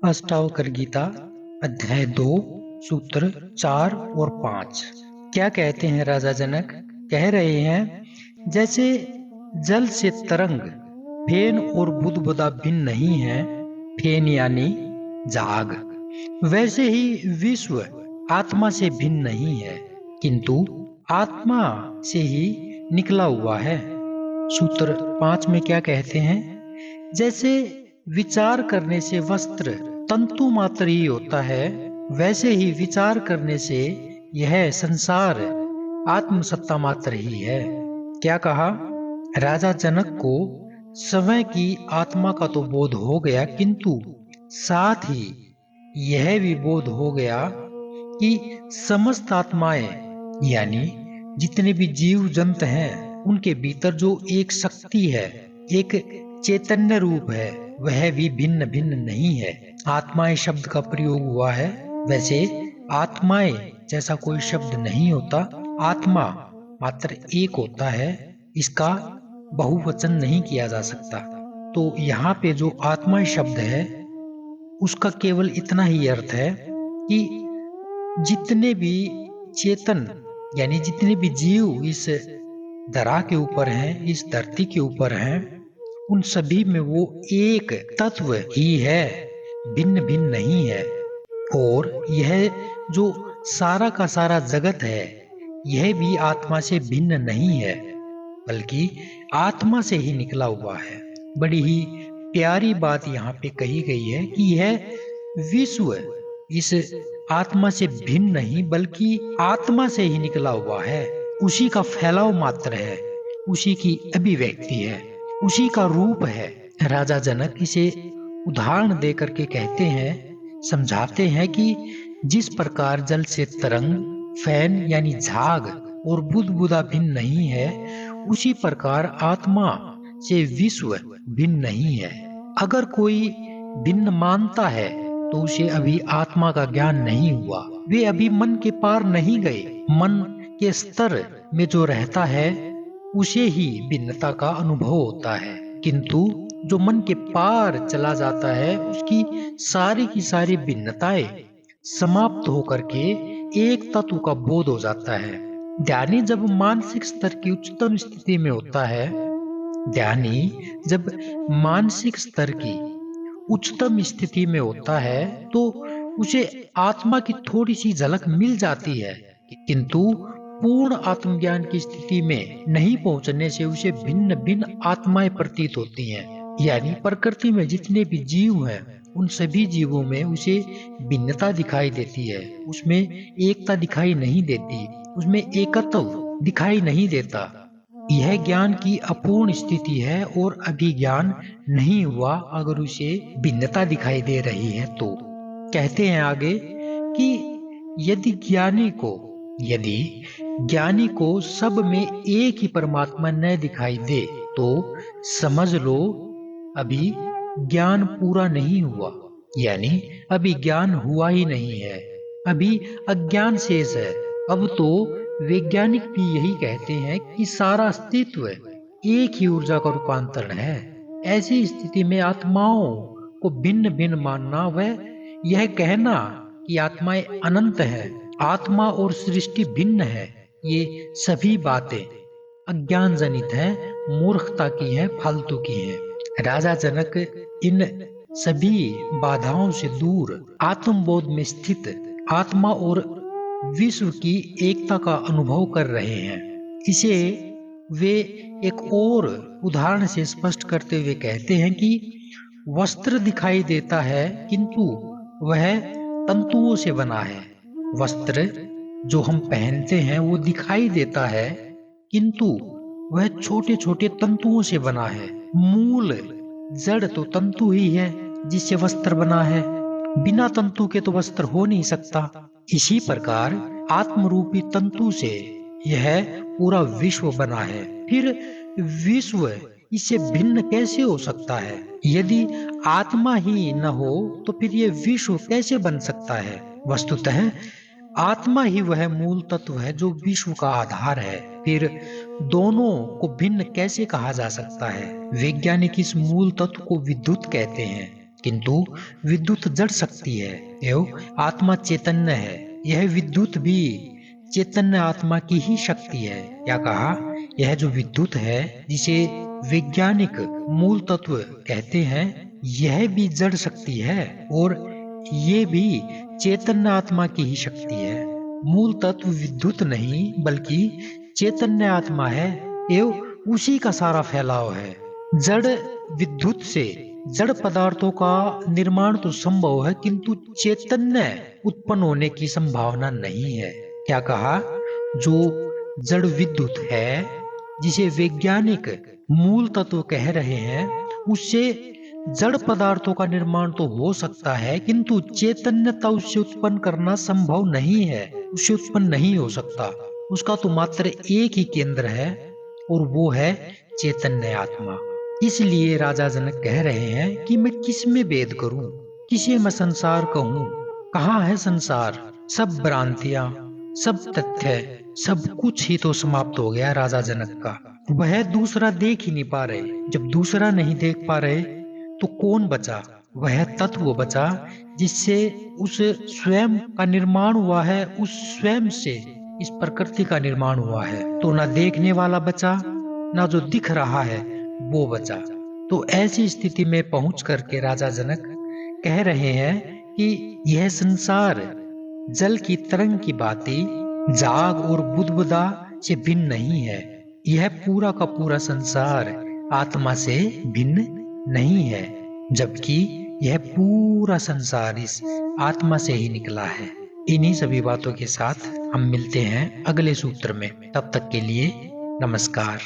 अष्टावक्र गीता अध्याय 2 सूत्र 4 और 5। क्या कहते हैं राजा जनक? कह रहे हैं, जैसे जल से तरंग फेन और बुदबुदा भिन्न नहीं है, फेन यानी झाग, वैसे ही विश्व आत्मा से भिन्न नहीं है, किंतु आत्मा से ही निकला हुआ है। सूत्र 5 में क्या कहते हैं? जैसे विचार करने से वस्त्र तंतु मात्र ही होता है, वैसे ही विचार करने से यह संसार आत्मसत्ता मात्र ही है। क्या कहा? राजा जनक को स्वयं की आत्मा का तो बोध हो गया, किंतु साथ ही यह भी बोध हो गया कि समस्त आत्माएं यानी जितने भी जीव जंत हैं, उनके भीतर जो एक शक्ति है, एक चैतन्य रूप है, वह भी भिन्न भिन्न नहीं है। आत्माएं शब्द का प्रयोग हुआ है, वैसे आत्माएं जैसा कोई शब्द नहीं होता। आत्मा मात्र एक होता है, इसका बहुवचन नहीं किया जा सकता। तो यहाँ पे जो आत्मा शब्द है, उसका केवल इतना ही अर्थ है कि जितने भी चेतन यानी जितने भी जीव इस धरा के ऊपर हैं, इस धरती के ऊपर हैं, उन सभी में वो एक तत्व ही है, भिन्न भिन्न नहीं है। और यह जो सारा का सारा जगत है, यह भी आत्मा से भिन्न नहीं है, बल्कि आत्मा से ही निकला हुआ है। बड़ी ही प्यारी बात यहाँ पे कही गई है कि यह विश्व इस आत्मा से भिन्न नहीं, बल्कि आत्मा से ही निकला हुआ है। उसी का फैलाव मात्र है, उसी की अभिव्यक्ति है, उसी का रूप है। राजा जनक इसे उदाहरण दे करके कहते हैं, समझाते हैं कि जिस प्रकार जल से तरंग फैन यानी झाग और बुदबुदा भिन्न नहीं है, उसी प्रकार आत्मा से विश्व भिन्न नहीं है। अगर कोई भिन्न मानता है तो उसे अभी आत्मा का ज्ञान नहीं हुआ, वे अभी मन के पार नहीं गए। मन के स्तर में जो रहता है, उसे ही भिन्नता का अनुभव होता है, किंतु जो मन के पार चला जाता है, उसकी सारी की सारी भिन्नताएं समाप्त होकर के एक तत्व का बोध हो जाता है। ध्यानी जब मानसिक स्तर की उच्चतम स्थिति में होता है, ध्यानी जब मानसिक स्तर की उच्चतम स्थिति में होता है, तो उसे आत्मा की थोड़ी सी झलक मिल जाती है, किंतु पूर्ण आत्मज्ञान की स्थिति में नहीं पहुंचने से उसे भिन्न भिन्न आत्माएं प्रतीत होती हैं। यानी प्रकृति में जितने भी जीव हैं, उन सभी जीवों में उसे भिन्नता दिखाई देती है, उसमें एकता दिखाई नहीं देती, उसमें एकत्व दिखाई नहीं देता। यह ज्ञान की अपूर्ण स्थिति है, और अभी ज्ञान नहीं हुआ अगर उसे भिन्नता दिखाई दे रही है तो। कहते हैं आगे कि यदि ज्ञानी को सब में एक ही परमात्मा न दिखाई दे, तो समझ लो अभी ज्ञान पूरा नहीं हुआ, यानी अभी ज्ञान हुआ ही नहीं है, अभी अज्ञान शेष है। अब तो वैज्ञानिक भी यही कहते हैं कि सारा अस्तित्व एक ही ऊर्जा का रूपांतरण है। ऐसी स्थिति में आत्माओं को भिन्न भिन्न मानना व यह कहना कि आत्माएं अनंत है, आत्मा और सृष्टि भिन्न है, ये सभी बातें अज्ञान जनित है, मूर्खता की है, फालतू की है। राजा जनक इन सभी बाधाओं से दूर आत्मबोध में स्थित आत्मा और विश्व की एकता का अनुभव कर रहे हैं। इसे वे एक और उदाहरण से स्पष्ट करते हुए कहते हैं कि वस्त्र दिखाई देता है, किंतु वह तंतुओं से बना है। वस्त्र जो हम पहनते हैं वो दिखाई देता है, किंतु वह छोटे छोटे तंतुओं से बना है। मूल जड़ तो तंतु ही है जिससे वस्त्र बना है, बिना तंतु के तो वस्त्र हो नहीं सकता। इसी प्रकार आत्मरूपी तंतु से यह पूरा विश्व बना है। फिर विश्व इससे भिन्न कैसे हो सकता है? यदि आत्मा ही न हो तो फिर ये विश्व कैसे बन सकता है? वस्तुतः आत्मा ही वह मूल तत्व है जो विश्व का आधार है, फिर दोनों को भिन्न कैसे कहा जा सकता है? वैज्ञानिक इस मूल तत्व को विद्युत कहते हैं, किंतु विद्युत जड़ शक्ति है एवं आत्मा चैतन्य है। यह विद्युत भी चैतन्य आत्मा की ही शक्ति है। क्या कहा? यह जो विद्युत है जिसे वैज्ञानिक मूल तत्व कहते हैं, यह भी जड़ शक्ति है और ये भी चैतन्य आत्मा की ही शक्ति है। मूल तत्व विद्युत नहीं बल्कि चैतन्य आत्मा है एवं उसी का सारा फैलाव है। जड़ विद्युत से जड़ पदार्थों का निर्माण तो संभव है किंतु चैतन्य उत्पन्न होने की संभावना नहीं है। क्या कहा? जो जड़ विद्युत है जिसे वैज्ञानिक मूल तत्व कह रहे हैं, उससे जड़ पदार्थों का निर्माण तो हो सकता है किंतु चैतन्यता उससे उत्पन्न करना संभव नहीं है, उससे उत्पन्न नहीं हो सकता। उसका तो मात्र एक ही केंद्र है और वो है चैतन्य आत्मा। इसलिए राजा जनक कह रहे हैं कि मैं किस में भेद करूं, किसे मैं संसार कहूं, कहाँ है संसार? सब भ्रांतियां, सब तथ्य, सब कुछ ही तो समाप्त हो गया राजा जनक का। वह दूसरा देख ही नहीं पा रहे। जब दूसरा नहीं देख पा रहे तो कौन बचा? वह तत्व बचा जिससे उस स्वयं का निर्माण हुआ है, उस स्वयं से इस प्रकृति का निर्माण हुआ है। तो ना देखने वाला बचा, ना जो दिख रहा है वो बचा। तो ऐसी स्थिति में पहुंच करके राजा जनक कह रहे हैं कि यह संसार जल की तरंग की भांति जाग और बुदबुदा से भिन्न नहीं है। यह पूरा का पूरा संसार आत्मा से भिन्न नहीं है, जबकि यह पूरा संसार इस आत्मा से ही निकला है। इन्हीं सभी बातों के साथ हम मिलते हैं अगले सूत्र में। तब तक के लिए नमस्कार।